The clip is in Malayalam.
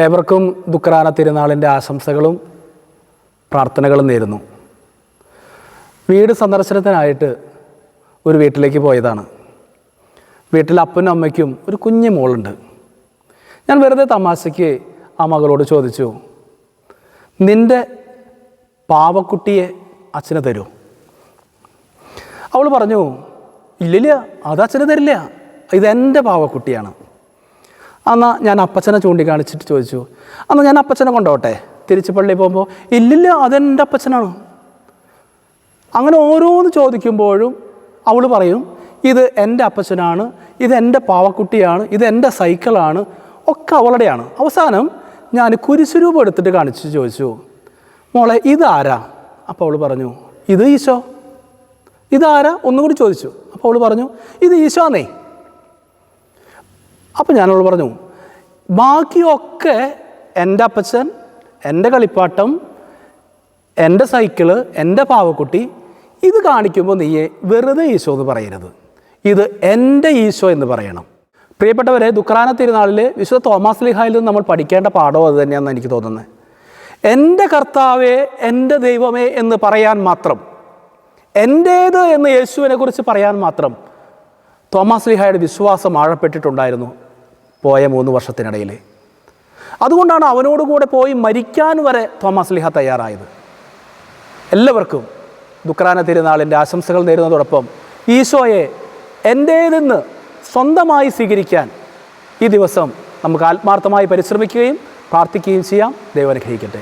ഏവർക്കും ദുഃഖറാന തിരുനാളിൻ്റെ ആശംസകളും പ്രാർത്ഥനകളും നേരുന്നു. വീട് സന്ദർശനത്തിനായിട്ട് ഒരു വീട്ടിലേക്ക് പോയതാണ്. വീട്ടിൽ അപ്പനും അമ്മയ്ക്കും ഒരു കുഞ്ഞു മോളുണ്ട്. ഞാൻ വെറുതെ തമാശയ്ക്ക് ആ മകളോട് ചോദിച്ചു, നിൻ്റെ പാവക്കുട്ടിയെ അച്ഛന് തരൂ? അവൾ പറഞ്ഞു, ഇല്ലില്ല, അത് അച്ഛന് തരില്ല, ഇതെൻ്റെ പാവക്കുട്ടിയാണ്. എന്നാൽ ഞാൻ അപ്പച്ചനെ ചൂണ്ടിക്കാണിച്ചിട്ട് ചോദിച്ചു, എന്നാൽ ഞാൻ അപ്പച്ചനെ കൊണ്ടുപോട്ടെ തിരിച്ച് പള്ളിയിൽ പോകുമ്പോൾ? ഇല്ലില്ല, അതെൻ്റെ അപ്പച്ചനാണ്. അങ്ങനെ ഓരോന്ന് ചോദിക്കുമ്പോഴും അവൾ പറയും, ഇത് എൻ്റെ അപ്പച്ചനാണ്, ഇതെൻ്റെ പാവക്കുട്ടിയാണ്, ഇതെൻ്റെ സൈക്കിളാണ്, ഒക്കെ അവളുടെയാണ്. അവസാനം ഞാൻ കുരിശുരൂപം എടുത്തിട്ട് കാണിച്ച് ചോദിച്ചു, മോളെ ഇതാരാ? അപ്പോൾ അവൾ പറഞ്ഞു, ഇത് ഈശോ. ഇതാരാ ഒന്നും കൂടി ചോദിച്ചു. അപ്പോൾ അവൾ പറഞ്ഞു, ഇത് ഈശോന്നേ. അപ്പം ഞാനവൾ പറഞ്ഞു, ബാക്കിയൊക്കെ എൻ്റെ അപ്പച്ചൻ, എൻ്റെ കളിപ്പാട്ടം, എൻ്റെ സൈക്കിള്, എൻ്റെ പാവക്കുട്ടി, ഇത് കാണിക്കുമ്പോൾ നീയെ വെറുതെ ഈശോ എന്ന് പറയരുത്, ഇത് എൻ്റെ ഈശോ എന്ന് പറയണം. പ്രിയപ്പെട്ടവരെ, ദുഃഖറാന തിരുനാളിൽ വിശുദ്ധ തോമാസ് ലീഹായിൽ നിന്ന് നമ്മൾ പഠിക്കേണ്ട പാഠവും അത് തന്നെയാണെന്ന് എനിക്ക് തോന്നുന്നത്. എൻ്റെ കർത്താവേ, എൻ്റെ ദൈവമേ എന്ന് പറയാൻ മാത്രം, എൻ്റേത് എന്ന് യേശുവിനെ കുറിച്ച് പറയാൻ മാത്രം തോമാസ് ലീഹായുടെ വിശ്വാസം ആഴപ്പെട്ടിട്ടുണ്ടായിരുന്നു പോയ 3 വർഷത്തിനിടയിൽ. അതുകൊണ്ടാണ് അവനോടുകൂടെ പോയി മരിക്കാൻ വരെ തോമാസ് ലീഹ തയ്യാറായത്. എല്ലാവർക്കും ദുഃഖറാന തിരുനാളിൻ്റെ ആശംസകൾ നേരുന്നതോടൊപ്പം ഈശോയെ എൻ്റേതെന്ന് സ്വന്തമായി സ്വീകരിക്കാൻ ഈ ദിവസം നമുക്ക് ആത്മാർത്ഥമായി പരിശ്രമിക്കുകയും പ്രാർത്ഥിക്കുകയും ചെയ്യാം. ദൈവം അനുഗ്രഹിക്കട്ടെ.